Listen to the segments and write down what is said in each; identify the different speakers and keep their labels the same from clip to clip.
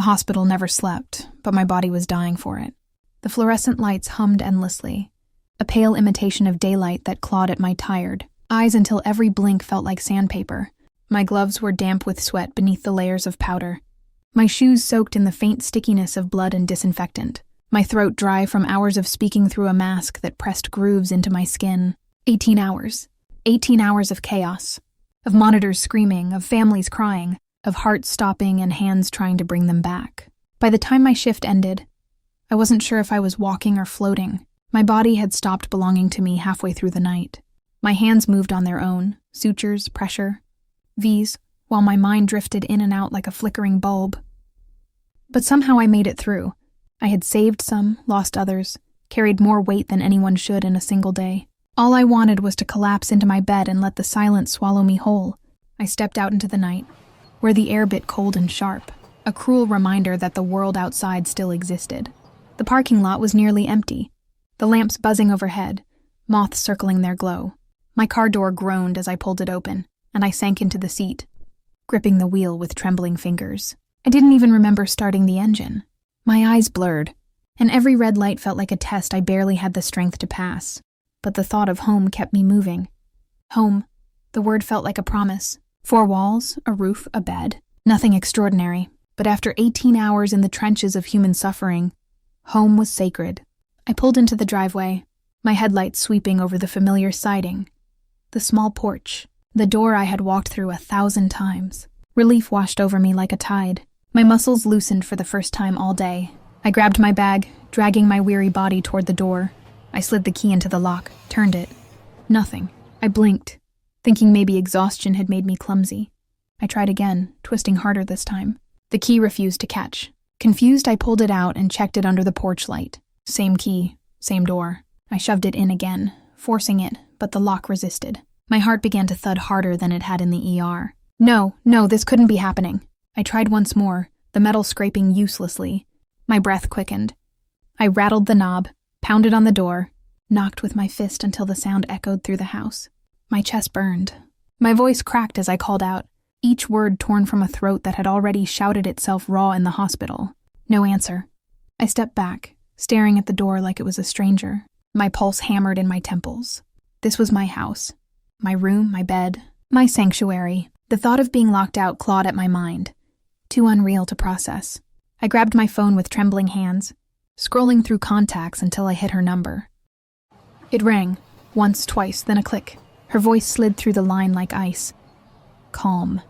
Speaker 1: The hospital never slept, but my body was dying for it. The fluorescent lights hummed endlessly, a pale imitation of daylight that clawed at my tired eyes until every blink felt like sandpaper. My gloves were damp with sweat beneath the layers of powder. My shoes soaked in the faint stickiness of blood and disinfectant. My throat dry from hours of speaking through a mask that pressed grooves into my skin. 18 hours. 18 hours of chaos. Of monitors screaming, of families crying, of hearts stopping and hands trying to bring them back. By the time my shift ended, I wasn't sure if I was walking or floating. My body had stopped belonging to me halfway through the night. My hands moved on their own, sutures, pressure, V's, while my mind drifted in and out like a flickering bulb. But somehow I made it through. I had saved some, lost others, carried more weight than anyone should in a single day. All I wanted was to collapse into my bed and let the silence swallow me whole. I stepped out into the night, where the air bit cold and sharp, a cruel reminder that the world outside still existed. The parking lot was nearly empty, the lamps buzzing overhead, moths circling their glow. My car door groaned as I pulled it open, and I sank into the seat, gripping the wheel with trembling fingers. I didn't even remember starting the engine. My eyes blurred, and every red light felt like a test I barely had the strength to pass. But the thought of home kept me moving. Home. The word felt like a promise. 4 walls, a roof, a bed. Nothing extraordinary. But after 18 hours in the trenches of human suffering, home was sacred. I pulled into the driveway, my headlights sweeping over the familiar siding. The small porch. The door I had walked through 1,000 times. Relief washed over me like a tide. My muscles loosened for the first time all day. I grabbed my bag, dragging my weary body toward the door. I slid the key into the lock, turned it. Nothing. I blinked, thinking maybe exhaustion had made me clumsy. I tried again, twisting harder this time. The key refused to catch. Confused, I pulled it out and checked it under the porch light. Same key, same door. I shoved it in again, forcing it, but the lock resisted. My heart began to thud harder than it had in the ER. No, this couldn't be happening. I tried once more, the metal scraping uselessly. My breath quickened. I rattled the knob, pounded on the door, knocked with my fist until the sound echoed through the house. My chest burned. My voice cracked as I called out, each word torn from a throat that had already shouted itself raw in the hospital. No answer. I stepped back, staring at the door like it was a stranger. My pulse hammered in my temples. This was my house. My room, my bed, my sanctuary. The thought of being locked out clawed at my mind. Too unreal to process. I grabbed my phone with trembling hands, scrolling through contacts until I hit her number. It rang, once, twice, then a click. Her voice slid through the line like ice. Calm.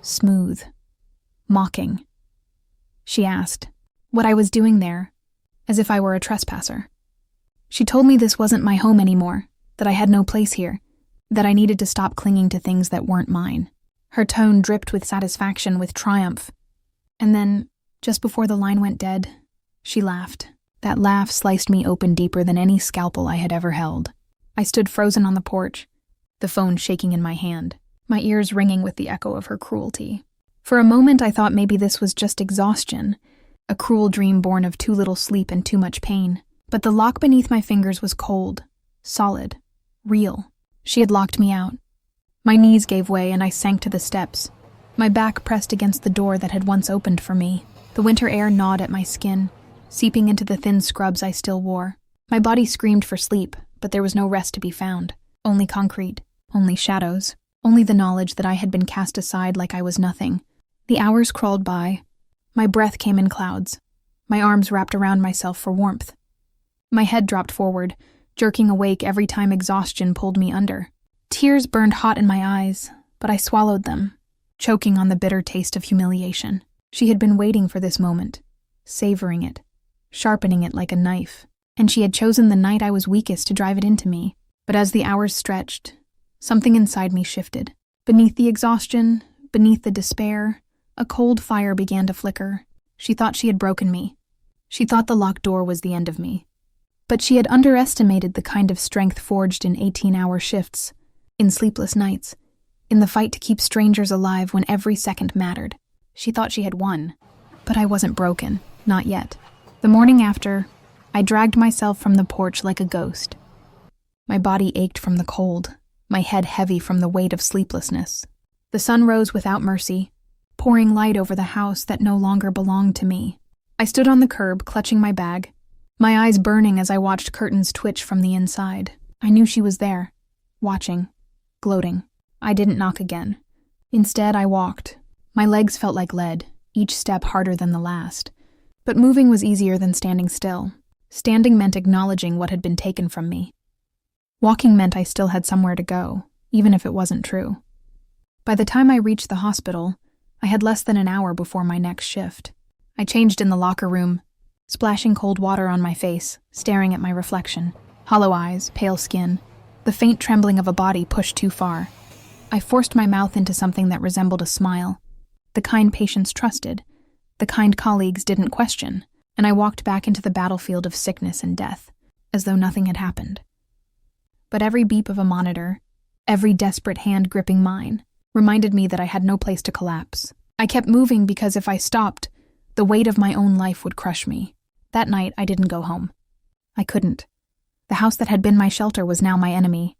Speaker 1: Smooth. Mocking. She asked what I was doing there, as if I were a trespasser. She told me this wasn't my home anymore, that I had no place here, that I needed to stop clinging to things that weren't mine. Her tone dripped with satisfaction, with triumph. And then, just before the line went dead, she laughed. That laugh sliced me open deeper than any scalpel I had ever held. I stood frozen on the porch, the phone shaking in my hand, my ears ringing with the echo of her cruelty. For a moment I thought maybe this was just exhaustion, a cruel dream born of too little sleep and too much pain. But the lock beneath my fingers was cold, solid, real. She had locked me out. My knees gave way and I sank to the steps, my back pressed against the door that had once opened for me. The winter air gnawed at my skin, seeping into the thin scrubs I still wore. My body screamed for sleep, but there was no rest to be found. Only concrete, only shadows, only the knowledge that I had been cast aside like I was nothing. The hours crawled by. My breath came in clouds. My arms wrapped around myself for warmth. My head dropped forward, jerking awake every time exhaustion pulled me under. Tears burned hot in my eyes, but I swallowed them, choking on the bitter taste of humiliation. She had been waiting for this moment, savoring it, sharpening it like a knife, and she had chosen the night I was weakest to drive it into me. But as the hours stretched, something inside me shifted. Beneath the exhaustion, beneath the despair, a cold fire began to flicker. She thought she had broken me. She thought the locked door was the end of me. But she had underestimated the kind of strength forged in 18-hour shifts, in sleepless nights, in the fight to keep strangers alive when every second mattered. She thought she had won. But I wasn't broken, not yet. The morning after, I dragged myself from the porch like a ghost. My body ached from the cold, my head heavy from the weight of sleeplessness. The sun rose without mercy, pouring light over the house that no longer belonged to me. I stood on the curb, clutching my bag, my eyes burning as I watched curtains twitch from the inside. I knew she was there, watching, gloating. I didn't knock again. Instead, I walked. My legs felt like lead, each step harder than the last. But moving was easier than standing still. Standing meant acknowledging what had been taken from me. Walking meant I still had somewhere to go, even if it wasn't true. By the time I reached the hospital, I had less than an hour before my next shift. I changed in the locker room, splashing cold water on my face, staring at my reflection. Hollow eyes, pale skin, the faint trembling of a body pushed too far. I forced my mouth into something that resembled a smile. The kind patients trusted, the kind colleagues didn't question, and I walked back into the battlefield of sickness and death, as though nothing had happened. But every beep of a monitor, every desperate hand gripping mine, reminded me that I had no place to collapse. I kept moving because if I stopped, the weight of my own life would crush me. That night, I didn't go home. I couldn't. The house that had been my shelter was now my enemy.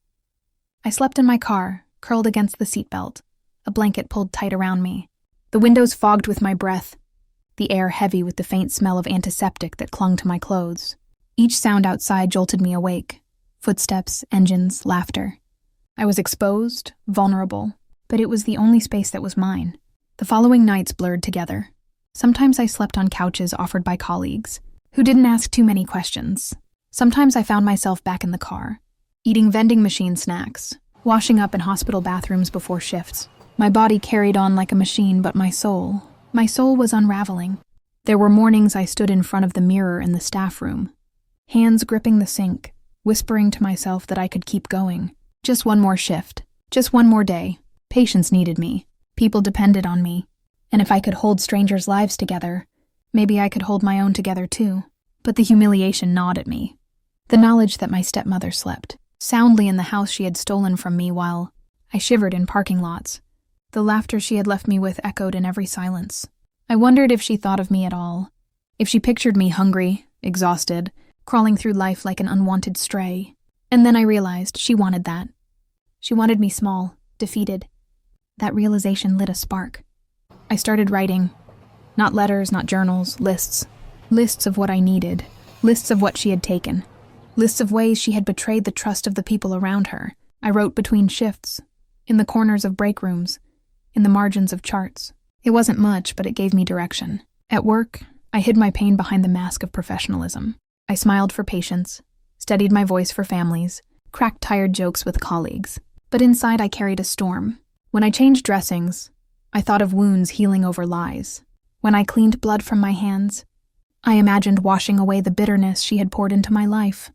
Speaker 1: I slept in my car, curled against the seatbelt, a blanket pulled tight around me. The windows fogged with my breath, the air heavy with the faint smell of antiseptic that clung to my clothes. Each sound outside jolted me awake. Footsteps, engines, laughter. I was exposed, vulnerable, but it was the only space that was mine. The following nights blurred together. Sometimes I slept on couches offered by colleagues, who didn't ask too many questions. Sometimes I found myself back in the car, eating vending machine snacks, washing up in hospital bathrooms before shifts. My body carried on like a machine, but my soul was unraveling. There were mornings I stood in front of the mirror in the staff room, hands gripping the sink, whispering to myself that I could keep going. Just one more shift, just one more day. Patients needed me. People depended on me. And if I could hold strangers' lives together, maybe I could hold my own together too. But the humiliation gnawed at me. The knowledge that my stepmother slept soundly in the house she had stolen from me while I shivered in parking lots. The laughter she had left me with echoed in every silence. I wondered if she thought of me at all. If she pictured me hungry, exhausted, crawling through life like an unwanted stray. And then I realized she wanted that. She wanted me small, defeated. That realization lit a spark. I started writing. Not letters, not journals, lists. Lists of what I needed. Lists of what she had taken. Lists of ways she had betrayed the trust of the people around her. I wrote between shifts, in the corners of break rooms, in the margins of charts. It wasn't much, but it gave me direction. At work, I hid my pain behind the mask of professionalism. I smiled for patients, steadied my voice for families, cracked tired jokes with colleagues. But inside I carried a storm. When I changed dressings, I thought of wounds healing over lies. When I cleaned blood from my hands, I imagined washing away the bitterness she had poured into my life.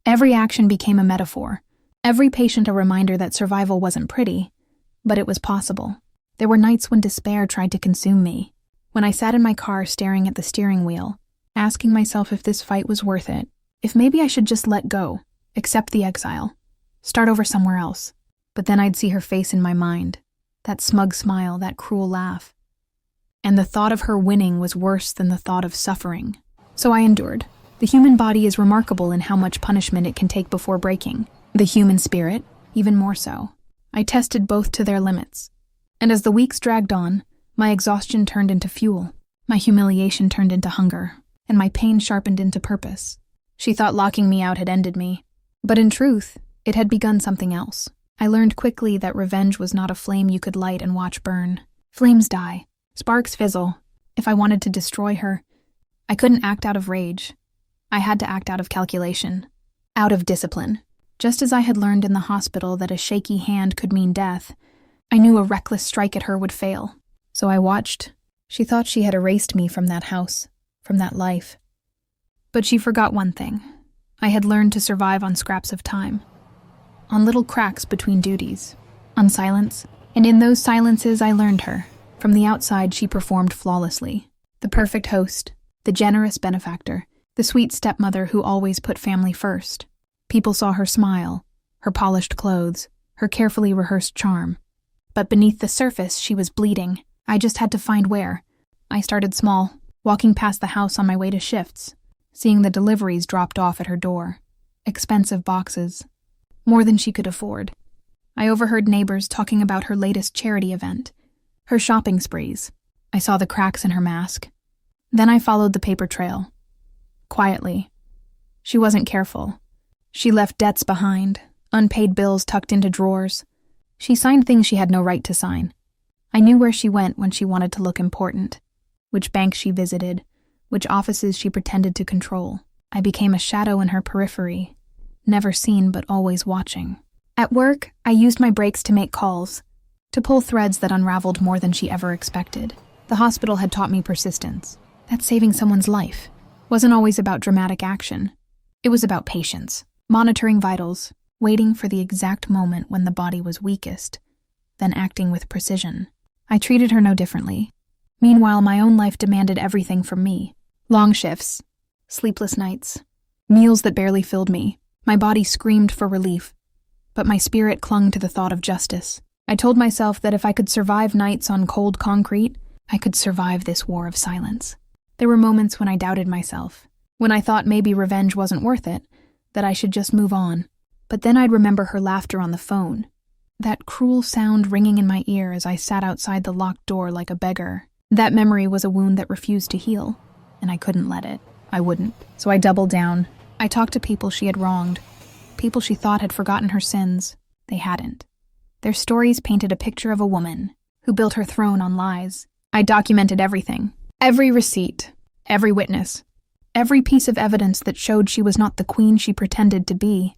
Speaker 1: Every action became a metaphor. Every patient a reminder that survival wasn't pretty, but it was possible. There were nights when despair tried to consume me. When I sat in my car staring at the steering wheel, asking myself if this fight was worth it, if maybe I should just let go, accept the exile, start over somewhere else. But then I'd see her face in my mind, that smug smile, that cruel laugh. And the thought of her winning was worse than the thought of suffering. So I endured. The human body is remarkable in how much punishment it can take before breaking. The human spirit, even more so. I tested both to their limits. And as the weeks dragged on, my exhaustion turned into fuel. My humiliation turned into hunger, and my pain sharpened into purpose. She thought locking me out had ended me. But in truth, it had begun something else. I learned quickly that revenge was not a flame you could light and watch burn. Flames die. Sparks fizzle. If I wanted to destroy her, I couldn't act out of rage. I had to act out of calculation, out of discipline. Just as I had learned in the hospital that a shaky hand could mean death, I knew a reckless strike at her would fail. So I watched. She thought she had erased me from that house, from that life. But she forgot one thing. I had learned to survive on scraps of time, on little cracks between duties, on silence. And in those silences I learned her. From the outside she performed flawlessly. The perfect host, the generous benefactor, the sweet stepmother who always put family first. People saw her smile, her polished clothes, her carefully rehearsed charm. But beneath the surface she was bleeding. I just had to find where. I started small, walking past the house on my way to shifts, seeing the deliveries dropped off at her door. Expensive boxes. More than she could afford. I overheard neighbors talking about her latest charity event, Her shopping sprees. I saw the cracks in her mask. Then I followed the paper trail. Quietly. She wasn't careful. She left debts behind, unpaid bills tucked into drawers. She signed things she had no right to sign. I knew where she went when she wanted to look important, which banks she visited, which offices she pretended to control. I became a shadow in her periphery, never seen but always watching. At work, I used my breaks to make calls, to pull threads that unraveled more than she ever expected. The hospital had taught me persistence. That saving someone's life wasn't always about dramatic action. It was about patience, monitoring vitals, waiting for the exact moment when the body was weakest, then acting with precision. I treated her no differently. Meanwhile, my own life demanded everything from me. Long shifts, sleepless nights, meals that barely filled me. My body screamed for relief, but my spirit clung to the thought of justice. I told myself that if I could survive nights on cold concrete, I could survive this war of silence. There were moments when I doubted myself, when I thought maybe revenge wasn't worth it, that I should just move on. But then I'd remember her laughter on the phone, that cruel sound ringing in my ear as I sat outside the locked door like a beggar. That memory was a wound that refused to heal, and I couldn't let it. I wouldn't. So I doubled down. I talked to people she had wronged, people she thought had forgotten her sins. They hadn't. Their stories painted a picture of a woman who built her throne on lies. I documented everything. Every receipt, every witness, every piece of evidence that showed she was not the queen she pretended to be,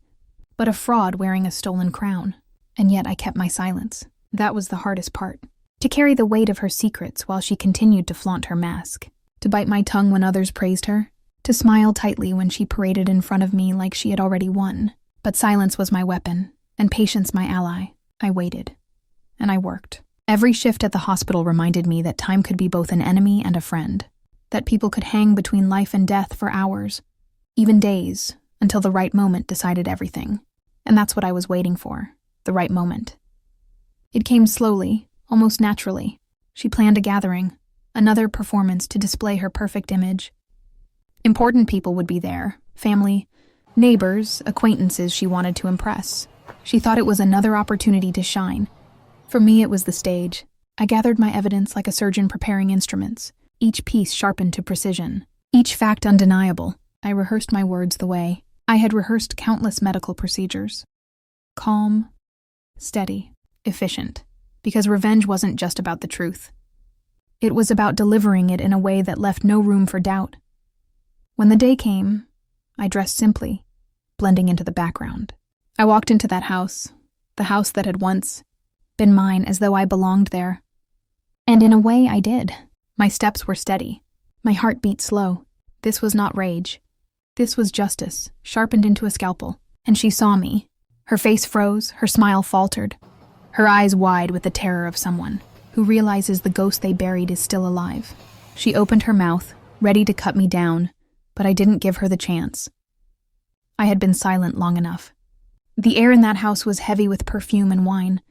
Speaker 1: but a fraud wearing a stolen crown. And yet I kept my silence. That was the hardest part. To carry the weight of her secrets while she continued to flaunt her mask. To bite my tongue when others praised her. To smile tightly when she paraded in front of me like she had already won. But silence was my weapon, and patience my ally. I waited. And I worked. Every shift at the hospital reminded me that time could be both an enemy and a friend. That people could hang between life and death for hours, even days, until the right moment decided everything. And that's what I was waiting for, the right moment. It came slowly, almost naturally. She planned a gathering, another performance to display her perfect image. Important people would be there, family, neighbors, acquaintances she wanted to impress. She thought it was another opportunity to shine. For me, it was the stage. I gathered my evidence like a surgeon preparing instruments, each piece sharpened to precision, each fact undeniable. I rehearsed my words the way I had rehearsed countless medical procedures. Calm, steady, efficient, because revenge wasn't just about the truth. It was about delivering it in a way that left no room for doubt. When the day came, I dressed simply, blending into the background. I walked into that house, the house that had once been mine, as though I belonged there. And in a way, I did. My steps were steady. My heart beat slow. This was not rage. This was justice, sharpened into a scalpel. And she saw me. Her face froze, her smile faltered, her eyes wide with the terror of someone who realizes the ghost they buried is still alive. She opened her mouth, ready to cut me down, but I didn't give her the chance. I had been silent long enough. The air in that house was heavy with perfume and wine,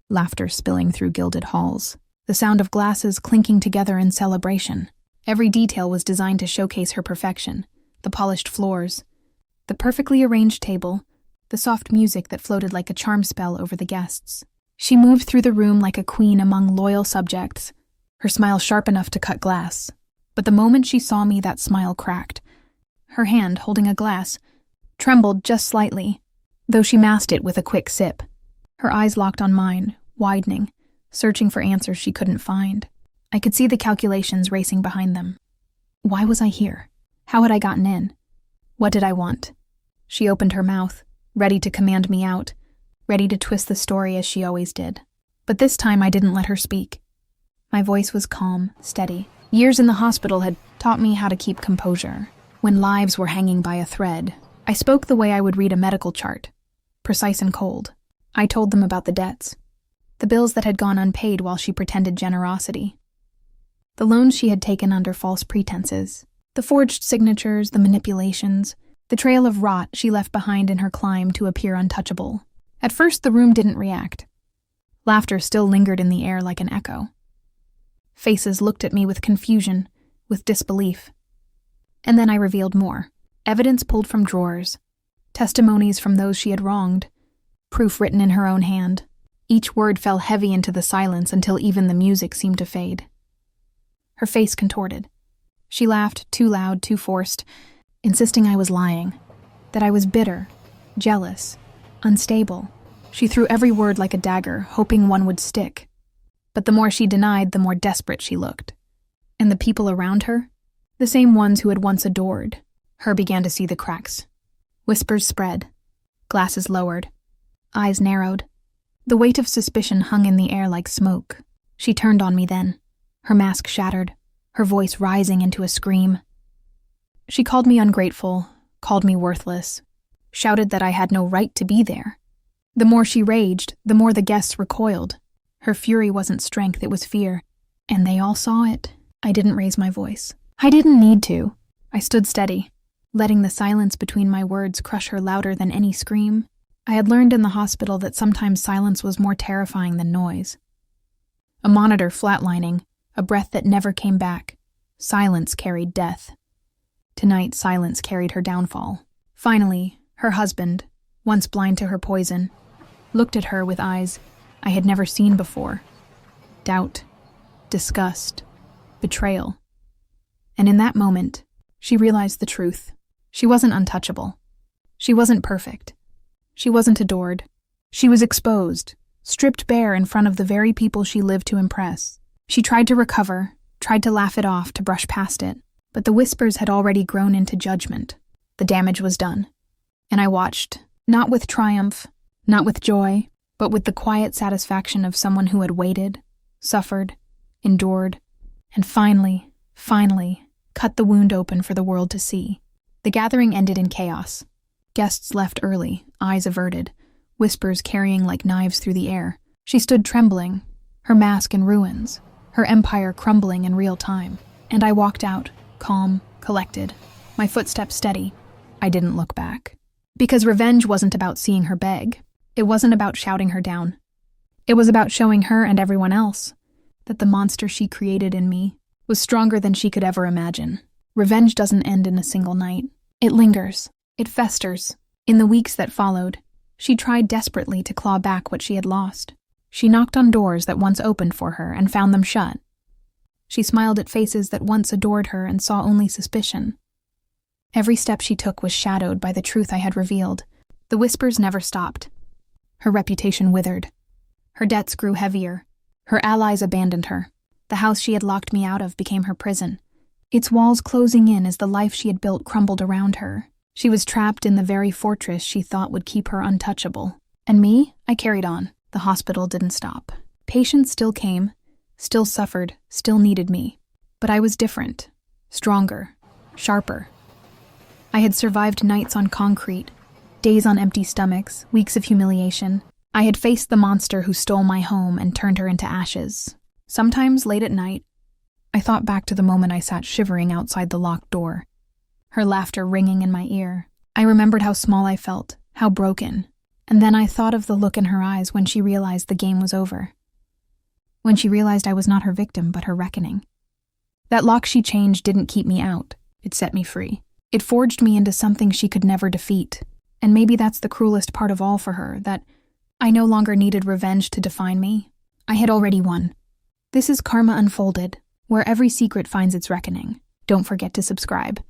Speaker 1: laughter spilling through gilded halls, the sound of glasses clinking together in celebration. Every detail was designed to showcase her perfection, the polished floors, the perfectly arranged table, the soft music that floated like a charm spell over the guests. She moved through the room like a queen among loyal subjects, her smile sharp enough to cut glass. But the moment she saw me, that smile cracked. Her hand, holding a glass, trembled just slightly, though she masked it with a quick sip. Her eyes locked on mine, widening, searching for answers she couldn't find. I could see the calculations racing behind them. Why was I here? How had I gotten in? What did I want? She opened her mouth, ready to command me out, ready to twist the story as she always did. But this time I didn't let her speak. My voice was calm, steady. Years in the hospital had taught me how to keep composure. When lives were hanging by a thread, I spoke the way I would read a medical chart, precise and cold. I told them about the debts, the bills that had gone unpaid while she pretended generosity, the loans she had taken under false pretenses, the forged signatures, the manipulations, the trail of rot she left behind in her climb to appear untouchable. At first, the room didn't react. Laughter still lingered in the air like an echo. Faces looked at me with confusion, with disbelief. And then I revealed more. Evidence pulled from drawers, testimonies from those she had wronged, proof written in her own hand. Each word fell heavy into the silence until even the music seemed to fade. Her face contorted. She laughed, too loud, too forced, insisting I was lying, that I was bitter, jealous, unstable. She threw every word like a dagger, hoping one would stick. But the more she denied, the more desperate she looked. And the people around her, the same ones who had once adored her, began to see the cracks. Whispers spread, glasses lowered, eyes narrowed. The weight of suspicion hung in the air like smoke. She turned on me then, her mask shattered, her voice rising into a scream. She called me ungrateful, called me worthless, shouted that I had no right to be there. The more she raged, the more the guests recoiled. Her fury wasn't strength, it was fear. And they all saw it. I didn't raise my voice. I didn't need to. I stood steady, letting the silence between my words crush her louder than any scream. I had learned in the hospital that sometimes silence was more terrifying than noise. A monitor flatlining, a breath that never came back. Silence carried death. Tonight, silence carried her downfall. Finally, her husband, once blind to her poison, looked at her with eyes I had never seen before. Doubt, disgust, betrayal. And in that moment, she realized the truth. She wasn't untouchable. She wasn't perfect. She wasn't adored. She was exposed, stripped bare in front of the very people she lived to impress. She tried to recover, tried to laugh it off, to brush past it, but the whispers had already grown into judgment. The damage was done. And I watched, not with triumph, not with joy, but with the quiet satisfaction of someone who had waited, suffered, endured, and finally, cut the wound open for the world to see. The gathering ended in chaos. Guests left early, eyes averted, whispers carrying like knives through the air. She stood trembling, her mask in ruins, her empire crumbling in real time. And I walked out, calm, collected, my footsteps steady. I didn't look back. Because revenge wasn't about seeing her beg. It wasn't about shouting her down. It was about showing her and everyone else that the monster she created in me was stronger than she could ever imagine. Revenge doesn't end in a single night. It lingers. It festers. In the weeks that followed, she tried desperately to claw back what she had lost. She knocked on doors that once opened for her and found them shut. She smiled at faces that once adored her and saw only suspicion. Every step she took was shadowed by the truth I had revealed. The whispers never stopped. Her reputation withered. Her debts grew heavier. Her allies abandoned her. The house she had locked me out of became her prison. Its walls closing in as the life she had built crumbled around her. She was trapped in the very fortress she thought would keep her untouchable. And me, I carried on. The hospital didn't stop. Patients still came, still suffered, still needed me. But I was different, stronger, sharper. I had survived nights on concrete, days on empty stomachs, weeks of humiliation. I had faced the monster who stole my home and turned her into ashes. Sometimes, late at night, I thought back to the moment I sat shivering outside the locked door, her laughter ringing in my ear. I remembered how small I felt, how broken, and then I thought of the look in her eyes when she realized the game was over. When she realized I was not her victim, but her reckoning. That lock she changed didn't keep me out. It set me free. It forged me into something she could never defeat. And maybe that's the cruelest part of all for her, that I no longer needed revenge to define me. I had already won. This is Karma Unfolded, where every secret finds its reckoning. Don't forget to subscribe.